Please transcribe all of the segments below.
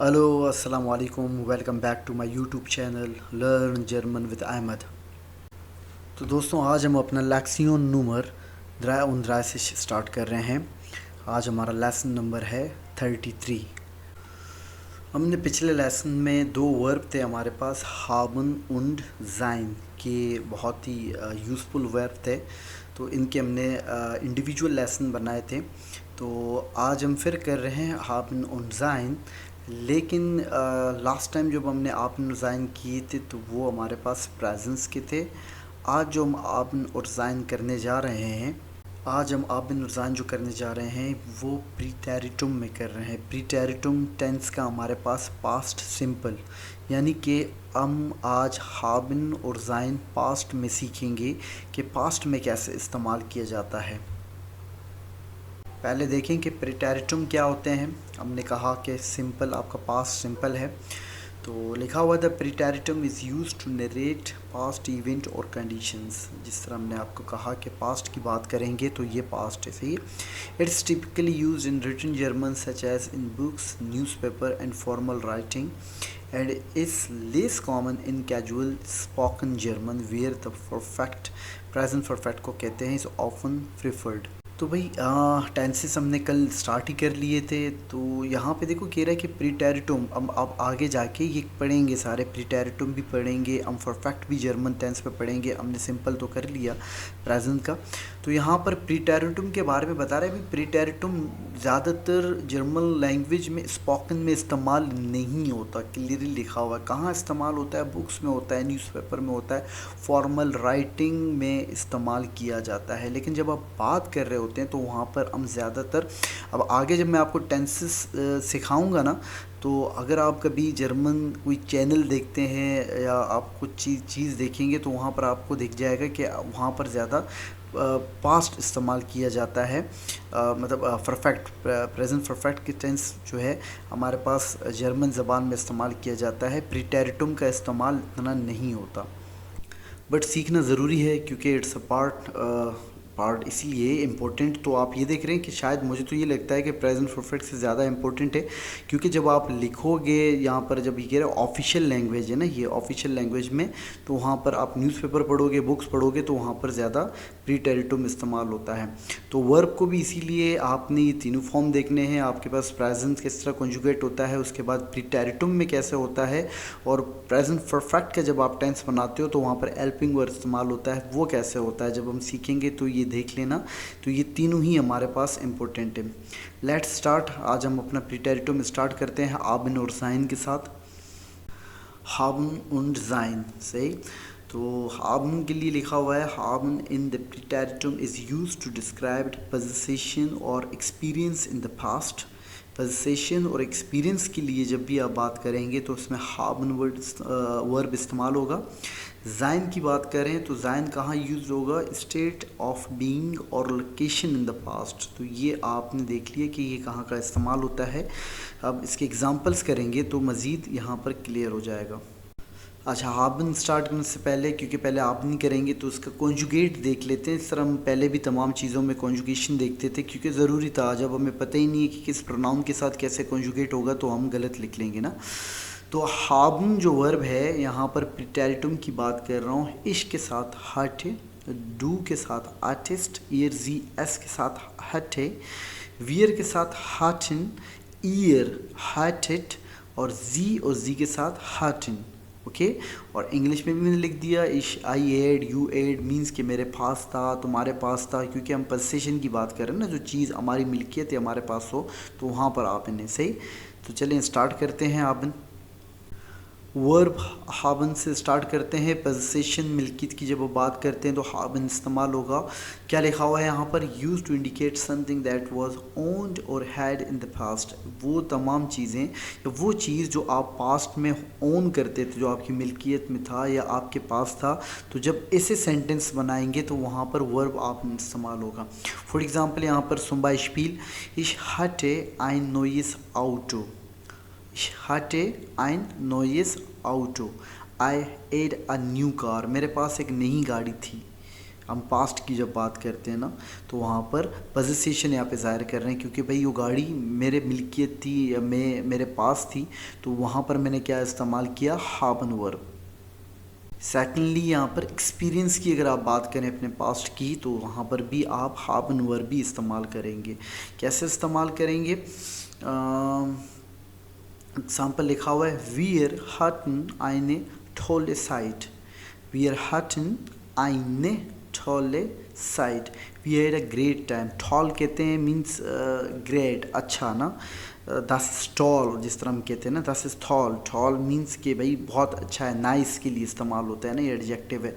Hello अस्सलाम वालेकुम, welcome back to my YouTube channel learn German with Ahmed. तो दोस्तों, आज हम अपना लेक्सियन नंबर 33 से स्टार्ट कर रहे हैं। आज हमारा लेसन नंबर है 33। हमने पिछले लेसन में दो वर्ब थे हमारे पास, हाबन und sein के, बहुत ही यूज़फुल वर्ब थे। तो इनके हमने इंडिविजुअल लेसन बनाए थे। तो आज हम फिर कर रहे हैं हाबन und sein। लेकिन लास्ट टाइम जब हमने आपन और ज़ाइन किए थे तो वो हमारे पास प्रेजेंस के थे। आज जो हम आपन और ज़ाइन करने जा रहे हैं, आज हम आबिन और ज़ाइन जो करने जा रहे हैं वो प्रीटेरिटुम में कर रहे हैं। प्रीटेरिटुम टेंस का हमारे पास पास्ट सिंपल, यानी कि हम आज हाबिन और ज़ाइन पास्ट में सीखेंगे कि पास्ट में कैसे इस्तेमाल किया जाता है। पहले देखें कि प्रीटेरिटुम क्या होते हैं। हमने कहा कि सिंपल, आपका पास्ट सिंपल है तो लिखा हुआ the preteritum is used to narrate past event और कंडीशंस। जिस तरह हमने आपको कहा कि पास्ट की बात करेंगे तो ये पास्ट है, सही। It's typically used in written German such as in books, newspaper and formal writing and is less common in casual spoken German where the perfect, present perfect को कहते हैं, इज़ ऑफन प्रिफर्ड। तो भाई tenses हमने कल start ही कर लिए थे। तो यहाँ पे देखो कह रहा है कि प्रीटेरिटुम, अब आगे जाके ये पढ़ेंगे सारे, प्रीटेरिटुम भी पढ़ेंगे, हम परफेक्ट भी जर्मन टेंस पे पढ़ेंगे। हमने सिंपल तो कर लिया प्रेजेंट का। तो यहाँ पर प्रीटेरिटुम के बारे में बता रहे हैं। भाई प्रीटेरिटुम ज़्यादातर जर्मन लैंग्वेज में स्पोकन में इस्तेमाल नहीं होता, क्लियरली लिखा हुआ है। कहाँ इस्तेमाल होता है? बुक्स में होता है, न्यूज़पेपर में होता है, फॉर्मल राइटिंग में इस्तेमाल किया जाता है। लेकिन जब आप बात कर रहे होते हैं तो वहाँ पर हम ज़्यादातर, अब आगे जब मैं आपको टेंसेस सिखाऊंगा ना, तो अगर आप कभी जर्मन कोई चैनल देखते हैं या आप कुछ चीज़ देखेंगे तो वहाँ पर आपको दिख जाएगा कि वहाँ पर ज़्यादा पास्ट इस्तेमाल किया जाता है। मतलब परफेक्ट, प्रेजेंट परफेक्ट की टेंस जो है हमारे पास जर्मन ज़बान में इस्तेमाल किया जाता है। प्रीटेरिटुम का इस्तेमाल इतना नहीं होता, बट सीखना ज़रूरी है क्योंकि इट्स अ पार्ट इसलिए इम्पोर्टेंट। तो आप ये देख रहे हैं कि शायद मुझे तो ये लगता है कि प्रेजेंट परफेक्ट से ज़्यादा इम्पोर्टेंट है, क्योंकि जब आप लिखोगे यहाँ पर, जब ये कह रहे हैं ऑफिशियल लैंग्वेज है ना, ये ऑफिशियल लैंग्वेज में, तो वहाँ पर आप न्यूज़पेपर पढ़ोगे, बुक्स पढ़ोगे तो वहाँ पर ज़्यादा प्रीटेरिटुम इस्तेमाल होता है। तो वर्ब को भी इसीलिए आपने ये तीनों फॉर्म देखने हैं। आपके पास प्रेजेंट किस तरह कॉन्जुगेट होता है, उसके बाद प्रीटेरिटुम में कैसे होता है, और प्रेजेंट परफेक्ट का जब आप टेंस बनाते हो तो वहाँ पर हेल्पिंग वर्ब इस्तेमाल होता है, वो कैसे होता है जब हम सीखेंगे तो ये देख लेना। तो ये तीनों ही हमारे पास इम्पोर्टेंट है। Let's start. आज हम अपना प्रीटेरिटुम स्टार्ट करते हैं आबिन और ज़ाइन के साथ। हाबन und sein, सही। तो हाबन के लिए लिखा हुआ है, हाबन in the preteritum is use to describe position और experience in the past. Position और एक्सपीरियंस के लिए जब भी आप बात करेंगे तो उसमें हाबन वर्ब इस्तेमाल होगा। ज़ाइन की बात करें तो ज़ाइन कहाँ यूज़ होगा? स्टेट ऑफ बीइंग और लोकेशन इन द पास्ट। तो ये आपने देख लिया कि ये कहाँ का इस्तेमाल होता है। अब इसके एग्जांपल्स करेंगे तो मज़ीद यहाँ पर क्लियर हो जाएगा। अच्छा, हाबन स्टार्ट करने से पहले, क्योंकि पहले हाबन करेंगे तो उसका कॉन्जुगेट देख लेते हैं। इस तरह हम पहले भी तमाम चीज़ों में कॉन्जुगेशन देखते थे क्योंकि ज़रूरी था। जब हमें पता ही नहीं है कि किस प्रोनाउन के साथ कैसे कॉन्जुगेट होगा तो हम गलत लिख लेंगे ना। तो हाबन जो वर्ब है, यहाँ पर प्रीटेरिटुम की बात कर रहा हूँ। इश के साथ हट है, डू के साथ आर्टिस्ट, ईयर जी एस के साथ हट है, वियर के साथ हार्टन, ईयर हार्टेड, और जी के साथ हार्टन। ओके, और इंग्लिश में भी मैंने लिख दिया, इश आई एड, यू एड, मीन्स कि मेरे पास था, तुम्हारे पास था, क्योंकि हम पोजीशन की बात कर रहे हैं ना, जो चीज़ हमारी मिल्कियत है, हमारे पास हो, तो वहाँ पर आप इन्हें, सही। तो चलिए स्टार्ट करते हैं। आप वर्ब हाबन से स्टार्ट करते हैं। पोजीशन मिल्कियत की जब वो बात करते हैं तो हाबन इस्तेमाल होगा। क्या लिखा हुआ है यहाँ पर? Use to indicate something that was owned or had in the past. वो तमाम चीज़ें या वो चीज़ जो आप पास्ट में ओन करते थे, जो आपकी मिल्कियत में था या आपके पास था, तो जब ऐसे सेंटेंस बनाएंगे तो वहाँ पर वर्ब आप इस्तेमाल होगा। फॉर एग्ज़ाम्पल यहाँ पर सुम्बा स्पील, इश हटे ein neues Auto। Ich hatte ein neues Auto. I had a new car. मेरे पास एक नई गाड़ी थी। हम पास्ट की जब बात करते हैं ना तो वहाँ पर पोजीशन यहाँ पे ज़ाहिर कर रहे हैं, क्योंकि भाई वो गाड़ी मेरे मिल्कियत थी या मेरे पास थी, तो वहाँ पर मैंने क्या इस्तेमाल किया, हाबन वर्ब। सेकेंडली यहाँ पर एक्सपीरियंस की अगर आप बात करें अपने पास्ट की, तो वहाँ पर भी आप हाबन वर्ब भी इस्तेमाल करेंगे। कैसे इस्तेमाल करेंगे, एग्जाम्पल लिखा हुआ है, वीर हटन आइने ठोले साइड, वीर हटन आइने ठोले साइड, we had a great time. ठॉल कहते हैं मीन्स ग्रेट, अच्छा ना, दस इज टॉल जिस तरह हम कहते हैं ना, दस इज थॉल, थॉल मीन्स कि भाई बहुत अच्छा है, नाइस के लिए इस्तेमाल होता है ना, ये एडजेक्टिव है।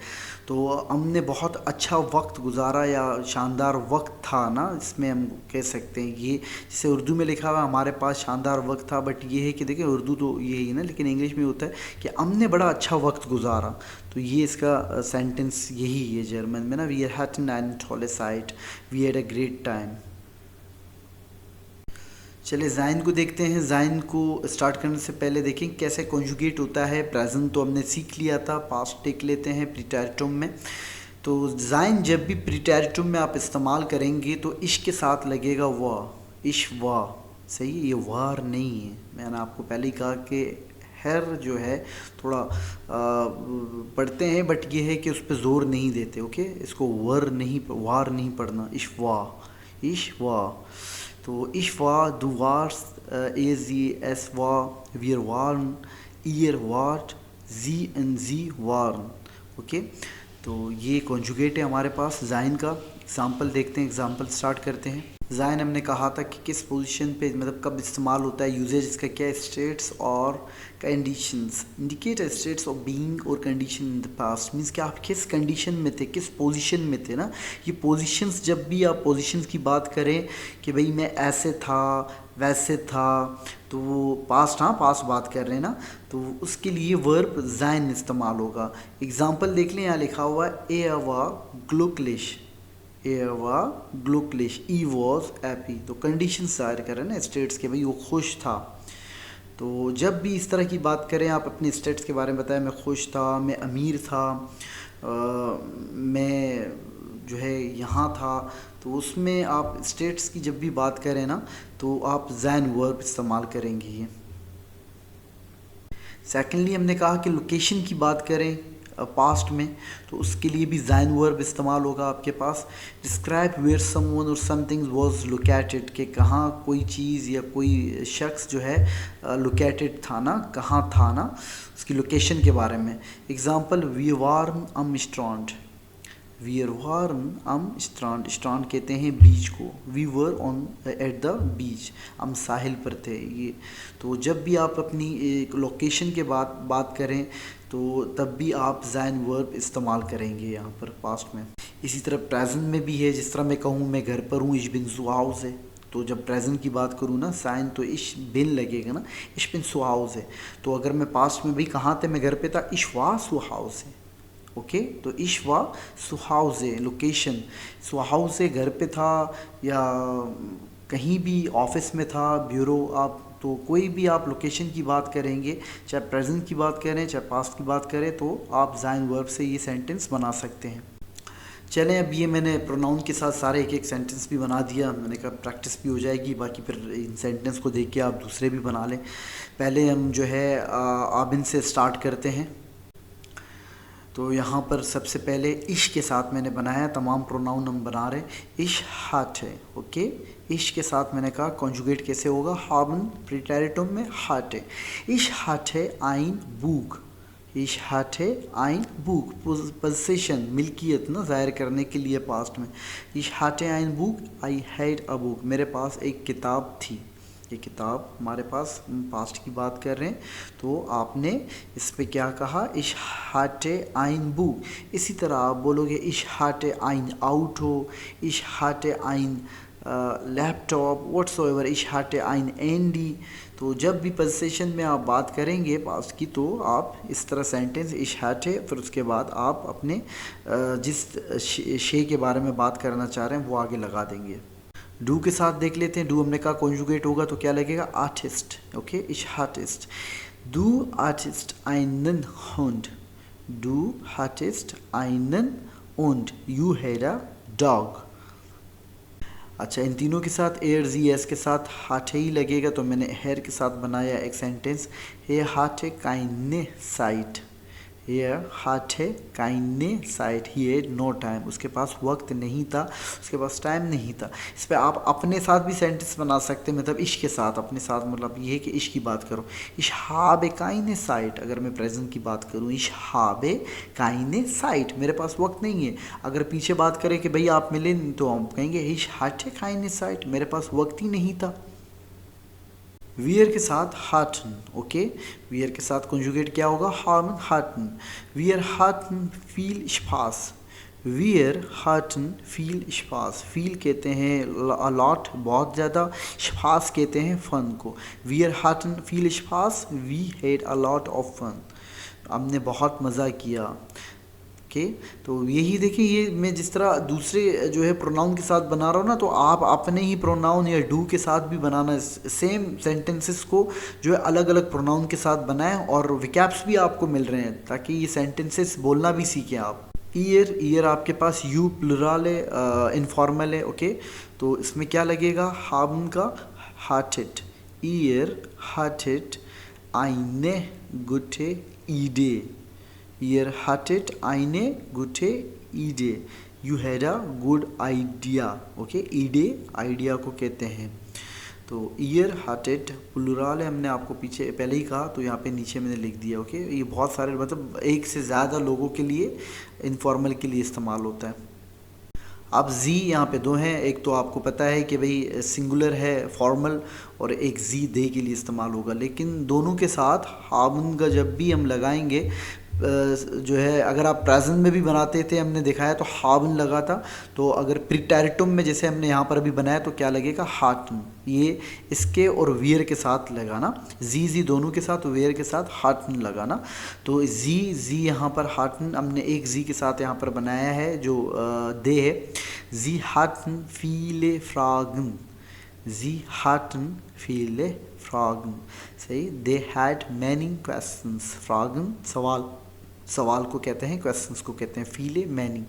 तो हमने बहुत अच्छा वक्त गुजारा या शानदार वक्त था ना, इसमें हम कह सकते हैं ये, जैसे उर्दू में लिखा हुआ हमारे पास शानदार वक्त था, बट ये है कि देखिए उर्दू तो यही है ना, लेकिन इंग्लिश में होता है कि हमने बड़ा अच्छा वक्त गुजारा। तो ये इसका सेंटेंस यही है जर्मन में ना, वी हैड एन टॉले साइट, we had a great time. चलिए ज़ाइन को देखते हैं। ज़ाइन को स्टार्ट करने से पहले देखें कैसे कॉन्जुगेट होता है। प्रेजेंट तो हमने सीख लिया था, पास्ट टेक लेते हैं प्रीटेरिटुम में। तो ज़ाइन जब भी प्रीटेरिटुम में आप इस्तेमाल करेंगे तो इश के साथ लगेगा वाह, इश वाह, सही है, ये वार नहीं है। मैंने आपको पहले ही कहा कि हर जो है थोड़ा पढ़ते हैं, बट ये है कि उस पर ज़ोर नहीं देते, ओके, इसको वार नहीं पढ़ना, इश वाह, इश वाह। तो ich war, du warst, er, sie, es war, wir waren, ihr wart, sie und sie waren, okay. तो ये कॉन्जुगेट है हमारे पास ज़ाइन का। एग्जाम्पल देखते हैं, एग्जाम्पल स्टार्ट करते हैं। ज़ाइन हमने कहा था कि किस पोजीशन पे, मतलब कब इस्तेमाल होता है, यूजेज इसका क्या है, स्टेट्स और conditions, indicate states of being और condition in the past, means कि आप किस कंडीशन में थे, किस पोजीशन में थे ना। ये पोजीशंस, जब भी आप पोजीशंस की बात करें कि भाई मैं ऐसे था वैसे था, तो वो पास्ट, हाँ पास्ट बात कर रहे हैं ना, तो उसके लिए वर्ब ज़ाइन इस्तेमाल होगा। एग्जाम्पल देख लें, यहाँ लिखा हुआ है ए वा ग्लुकलिश, ए वा ग्लुकलिश, ई वॉज हैप्पी। तो कंडीशन ज़ाहिर कर रहे हैं ना स्टेट्स के, भाई वो खुश था। तो जब भी इस तरह की बात करें, आप अपने स्टेट्स के बारे में बताएं, मैं खुश था, मैं अमीर था, मैं जो है यहाँ था, तो उसमें आप स्टेट्स की जब भी बात करें ना, तो आप ज़ाइन वर्ब इस्तेमाल करेंगे ये। सेकेंडली हमने कहा कि लोकेशन की बात करें पास्ट में, तो उसके लिए भी ज़ाइन वर्ब इस्तेमाल होगा आपके पास। डिस्क्राइब वेयर समवन और समथिंग वाज लोकेटेड, कि कहाँ कोई चीज़ या कोई शख्स जो है लोकेटेड था ना, कहाँ था ना, उसकी लोकेशन के बारे में। एग्जांपल, वी वार्न अम स्ट्रांड, वी वार्न अम स्ट्रांड, स्ट्रांड कहते हैं बीच को, we were on at the beach, हम साहिल पर थे ये। तो जब भी आप अपनी एक लोकेशन के बात करें, तो तब भी आप ज़ाइन वर्ब इस्तेमाल करेंगे यहाँ पर पास्ट में। इसी तरह प्रेजेंट में भी है, जिस तरह मैं कहूँ मैं घर पर हूँ, इश बिन सु हाउस है, तो जब प्रेजेंट की बात करूँ ना साइन, तो इश बिन लगेगा ना, इश बिन सु हाउस है। तो अगर मैं पास्ट में भाई कहाँ थे, मैं घर पे था, इश वा सु हाउस है, ओके। तो इश वा सु हाउस है लोकेशन, सु हाउस है घर पे था, या कहीं भी ऑफिस में था, ब्यूरो, आप तो कोई भी आप लोकेशन की बात करेंगे, चाहे प्रेजेंट की बात करें चाहे पास्ट की बात करें, तो आप ज़ाइन वर्ब से ये सेंटेंस बना सकते हैं। चलें, अब ये मैंने प्रोनाउन के साथ सारे एक एक सेंटेंस भी बना दिया, मैंने कहा प्रैक्टिस भी हो जाएगी, बाकी फिर इन सेंटेंस को देख के आप दूसरे भी बना लें। पहले हम जो है आबिन से स्टार्ट करते हैं। तो यहाँ पर सबसे पहले इश के साथ मैंने बनाया, तमाम प्रोनाउन हम बना रहे, इश हाट है, ओके। इश के साथ मैंने कहा कॉन्जुगेट कैसे होगा, हाबन प्रीटेरिटुम में हाट है, इश हाट है आइन बुक, इश हाट है आइन बुक, पोजीशन मिल्कियत ना ज़ाहिर करने के लिए पास्ट में, इश हाट है आइन book, I had a book, मेरे पास एक किताब थी। ये किताब हमारे पास, पास्ट की बात कर रहे हैं, तो आपने इस पे क्या कहा, इश हाटे आइन बुक। इसी तरह आप बोलोगे इश हाटे आइन आउट हो, इश हाटे आइन लैपटॉप, व्हाट्सओएवर, इश हाटे आइन एंडी। तो जब भी पोजीशन में आप बात करेंगे पास्ट की, तो आप इस तरह सेंटेंस इश हाटे, फिर उसके बाद आप अपने जिस शे के बारे में बात करना चाह रहे हैं वो आगे लगा देंगे। डू के साथ देख लेते हैं। डू हमने कहा कॉन्जुगेट होगा, तो क्या लगेगा, आर्टिस्ट, ओके, इश artist. Do artist einen Hund, do artist einen und you had a dog। अच्छा, इन तीनों के साथ एर जी एस के साथ हाथे ही लगेगा, तो मैंने हेयर के साथ बनाया एक सेंटेंस, हे हाथे काइने साइट, हे हाथे काइने साइट, ही हैड नो टाइम, उसके पास वक्त नहीं था, उसके पास टाइम नहीं था। इस पर आप अपने साथ भी सेंटेंस बना सकते हैं, मतलब इश के साथ, अपने साथ मतलब ये है कि इश की बात करो, इश हाबे काइने साइट, अगर मैं प्रेजेंट की बात करूँ, इश हाबे काइने साइट, मेरे पास वक्त नहीं है। अगर पीछे बात करें कि भाई आप मिले, तो हम कहेंगे इश हाथे काइने साइट, मेरे पास वक्त ही नहीं था। वियर के साथ हाटन, ओके, वियर के साथ कंजुगेट क्या होगा, हार्मन हाटन, वियर हाटन फील स्पास, वियर हाटन फील स्पास, फील कहते हैं अलॉट बहुत ज़्यादा, स्पास कहते हैं फन को, वियर हाटन फील स्पास, we had a lot of fun, हमने बहुत मज़ा किया। ओके, तो यही देखिए, ये मैं जिस तरह दूसरे जो है प्रोनाउन के साथ बना रहा हूँ ना, तो आप अपने ही प्रोनाउन या डू के साथ भी बनाना, सेम सेंटेंसेस को जो है अलग अलग प्रोनाउन के साथ बनाएं, और विकैप्स भी आपको मिल रहे हैं ताकि ये सेंटेंसेस बोलना भी सीखें आप। ईयर, ईयर आपके पास यू प्लुरल है, इनफॉर्मल है, ओके, तो इसमें क्या लगेगा, हार्म का हार्टेड, ईयर हार्टेड आइने गुटे ईडे, Ihr hattet eine gute Idee, you had a good idea, okay, idea idea को कहते हैं। तो ईयर हार्टेड प्लुरल है, हमने आपको पीछे पहले ही कहा, तो यहाँ पे नीचे मैंने लिख दिया, ओके, ये बहुत सारे मतलब एक से ज़्यादा लोगों के लिए इनफॉर्मल के लिए इस्तेमाल होता है। अब जी यहाँ पे दो हैं, एक तो आपको पता है कि भाई सिंगुलर है फॉर्मल, और एक जी दे के लिए इस्तेमाल होगा, लेकिन दोनों के साथ हाबन का जब भी हम लगाएंगे, जो है अगर आप प्रेजेंट में भी बनाते थे, हमने दिखाया तो हाबन लगा था, तो अगर प्रीटेरिटुम में जैसे हमने यहाँ पर अभी बनाया तो क्या लगेगा, हाटन, ये इसके और वियर के साथ लगाना, जी दोनों के साथ, वेयर के साथ हाटन लगाना, तो जी यहाँ पर हाटन हमने एक जी के साथ यहाँ पर बनाया है जो दे है, जी हाटन फीले फ्रागन, जी हाटन फीले फ्रागन, सही, दे हैड मैनी क्वेश्चंस, फ्रागन सवाल, सवाल को कहते हैं, क्वेश्चंस को कहते हैं, फीले मैनी,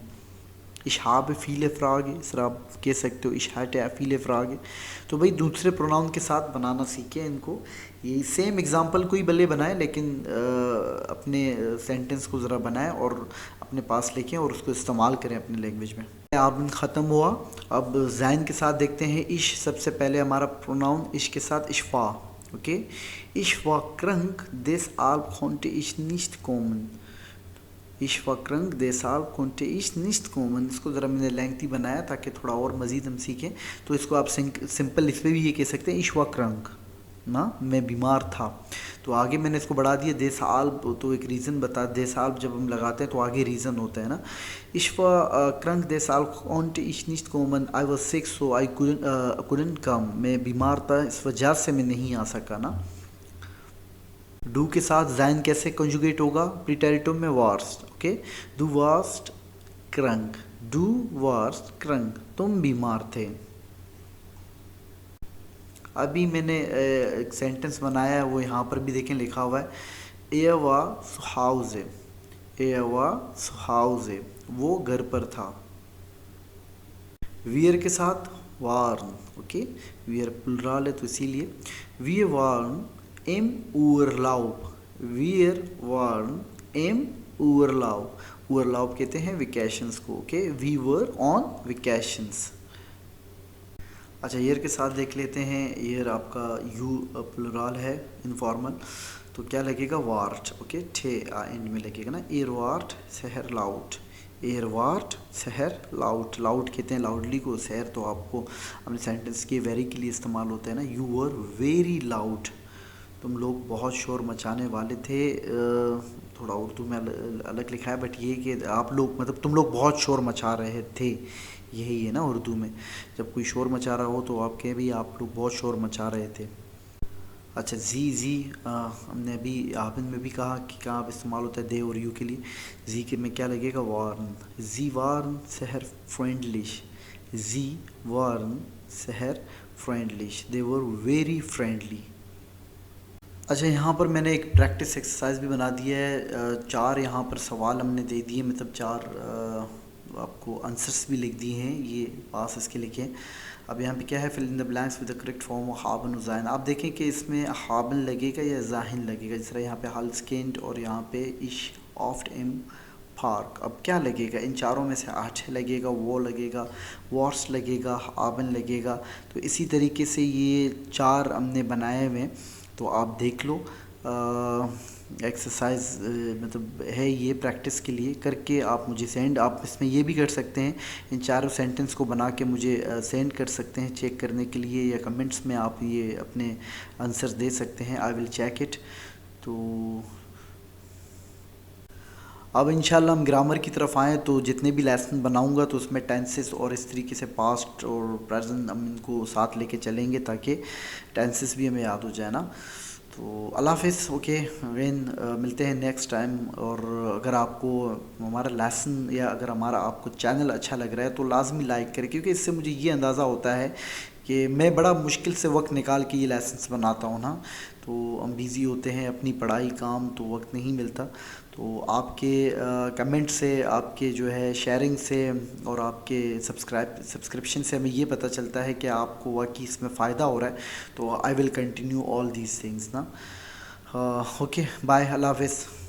इशहाब फीले फ्रागे, सर आप कह सकते हो इशहाट फीले फ्रागे। तो भाई दूसरे प्रोनाउन के साथ बनाना सीखें इनको, ये सेम एग्जांपल को ही भले बनाएं, लेकिन अपने सेंटेंस को ज़रा बनाएं और अपने पास लेकें और उसको इस्तेमाल करें अपनी लैंग्वेज में। अब ख़त्म हुआ, अब जैन के साथ देखते हैं। इश सबसे पहले हमारा प्रोनाउन, इश के साथ इशफा, okay, ich war krank, deshalb konnte ich nicht kommen, ich war krank, deshalb konnte ich nicht kommen, इसको ज़रा मैंने लेंथी बनाया ताकि थोड़ा और मज़ीद हम सीखें, तो इसको आप सिंपल इस पर भी ये कह सकते हैं, ich war krank ना, मैं बीमार था, तो आगे मैंने इसको बढ़ा दिया, deshalb तो एक रीज़न बता, deshalb जब हम लगाते हैं तो आगे रीज़न होता है ना, ich war krank, deshalb konnte ich nicht kommen, I was sick so I couldn't come, मैं बीमार था इस वजह से मैं नहीं आ सका ना। डू के साथ जैन कैसे कंजुगेट होगा, प्रीटेरिटुम में वार्स्ट, ओके, डू वार्स्ट क्रंक, डू वार्स्ट क्रंक, तुम बीमार थे। अभी मैंने एक सेंटेंस बनाया है, वो यहाँ पर भी देखें लिखा हुआ है, ए वा सुहाउजे, ए वा सुहाउजे, वो घर पर था। वियर के साथ वार्न, ओके, वियर प्लुरल है तो इसीलिए, वी वार्न im Urlaub, wir waren im Urlaub, Urlaub कहते हैं वेकेशंस को, okay, we were on vacations। अच्छा, ईयर के साथ देख लेते हैं, ईयर आपका यू प्लुरल है इनफॉर्मल, तो क्या लगेगा, वार्ट, ओके, ठे एंड में लगेगा ना, ईयर वार्ट शहर लाउड, एयर वार्ट शहर लाउड, लाउड कहते हैं लाउडली को, शहर तो आपको अपने सेंटेंस के वेरी के लिए इस्तेमाल होता है ना, यू वर वेरी लाउड, तुम लोग बहुत शोर मचाने वाले थे, थोड़ा उर्दू में अलग लिखा है, बट ये कि आप लोग मतलब तुम लोग बहुत शोर मचा रहे थे, यही है ना उर्दू में, जब कोई शोर मचा रहा हो तो आप कहें भी आप लोग बहुत शोर मचा रहे थे। अच्छा, जी हमने अभी आबिन में भी कहा कि कहाँ इस्तेमाल होता है, दे और यू के लिए, जी के में क्या लगेगा, वार्न, जी वार्न शहर फ्रेंडलिश, जी वार्न शहर फ्रेंडलिश, दे वर वेरी फ्रेंडली। अच्छा, यहाँ पर मैंने एक प्रैक्टिस एक्सरसाइज भी बना दी है, 4 यहाँ पर सवाल हमने दे दिए, मतलब 4 आपको आंसर्स भी लिख दिए हैं, ये पास इसके लिखे हैं। अब यहाँ पे क्या है, fill in the blanks with the correct form of हाबन और ज़ाइन। आप देखें कि इसमें हाबन लगेगा या ज़ाहिन लगेगा। जिस तरह यहाँ पे हल्सकेंड और यहाँ पे इश ऑफ्ट एम पार्क। अब क्या लगेगा, इन चारों में से आठ लगेगा, वो लगेगा, वॉर्स लगेगा, हाबन लगेगा। तो इसी तरीके से ये चार हमने बनाए हुए हैं, तो आप देख लो। एक्सरसाइज मतलब है ये, प्रैक्टिस के लिए करके आप मुझे सेंड, आप इसमें ये भी कर सकते हैं, इन चारों सेंटेंस को बना के मुझे सेंड कर सकते हैं चेक करने के लिए, या कमेंट्स में आप ये अपने आंसर्स दे सकते हैं। I will check it. तो अब इंशाल्लाह हम ग्रामर की तरफ आएँ, तो जितने भी लेसन बनाऊंगा तो उसमें टेंसेस और इस तरीके से पास्ट और प्रेजेंट हम इनको साथ लेके चलेंगे, ताकि टेंसेस भी हमें याद हो जाए ना। तो अल्लाह हाफिज़। ओके, अगेन मिलते हैं नेक्स्ट टाइम। और अगर आपको हमारा लेसन या अगर हमारा आपको चैनल अच्छा लग रहा है तो लाजमी लाइक करें, क्योंकि इससे मुझे ये अंदाज़ा होता है कि मैं बड़ा मुश्किल से वक्त निकाल के ये लेसन्स बनाता हूँ ना। तो हम बिज़ी होते हैं, अपनी पढ़ाई काम, तो वक्त नहीं मिलता। तो आपके कमेंट से, आपके जो है शेयरिंग से और आपके सब्सक्रिप्शन से हमें ये पता चलता है कि आपको वाकई इसमें फ़ायदा हो रहा है। तो I will continue all these things ना। ओके, बाय, अल्लाह हाफिज़।